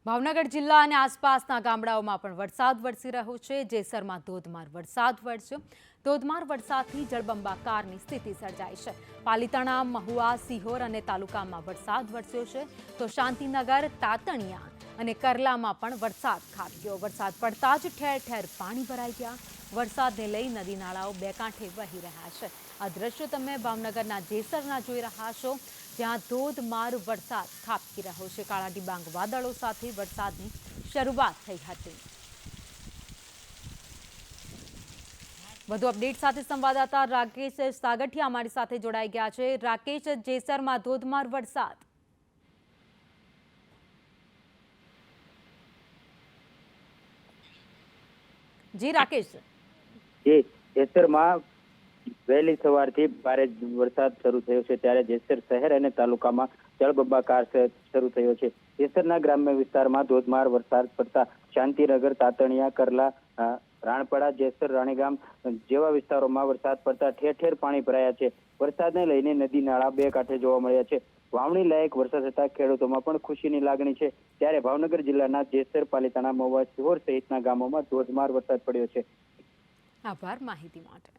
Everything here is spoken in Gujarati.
ભાવનગર જિલ્લા અને આસપાસના ગામડાઓમાં પણ વરસાદ વરસી રહ્યો છે। જેસરમાં ધોધમાર વરસાદ વરસ્યો। ધોધમાર વરસાદથી જળબંબાકારની સ્થિતિ સર્જાઈ છે। પાલિતાણા, મહુવા, સિહોર અને તાલુકામાં વરસાદ વરસ્યો છે, તો શાંતિનગર, તાતણિયા અને કરલામાં પણ વરસાદ ખાબક્યો। વરસાદ પડતા જ ઠેર ઠેર પાણી ભરાઈ ગયા। વરસાદને લઈ નદી નાળાઓ બે કાંઠે વહી રહ્યા છે। આ દ્રશ્યો તમે ભાવનગરના જેસરના જોઈ રહ્યા છો, જ્યાં ધોધમાર વરસાદ ખાબકી રહ્યો છે। કાળા ડિબાંગ વાદળો સાથે વરસાદની શરૂઆત થઈ હતી। વધુ અપડેટ સાથે સંવાદદાતા રાકેશ સાગઠિયા અમારી સાથે જોડાઈ ગયા છે। રાકેશ, જેસરમાં ધોધમાર વરસાદ। જી રાકેશ। જી, જેસરમાં વહેલી સવારથી ભારે વરસાદ શરૂ થયો છે, ત્યારે જેસર શહેર અને તાલુકામાં જળબંબાકાર શરૂ થયો છે। જેસરના ગ્રામ્ય વિસ્તારમાં ધોધમાર વરસાદ પડતા શાંતિનગર, તાતણિયા, કરલા, રાણપડા, જેસર, રાણીગામ જેવા વિસ્તારોમાં વરસાદ પડતા ઠેર ઠેર પાણી ભરાયા છે। વરસાદને લઈને નદી નાળા બે કાંઠે જોવા મળ્યા છે। વાવણી લાયક વરસાદ થતા ખેડૂતોમાં પણ ખુશીની લાગણી છે। ત્યારે ભાવનગર જિલ્લાના જેસર, પાલિતાણા, મહુવા, સિહોર સહિતના ગામોમાં ધોધમાર વરસાદ પડ્યો છે। આભાર માહિતી માટે।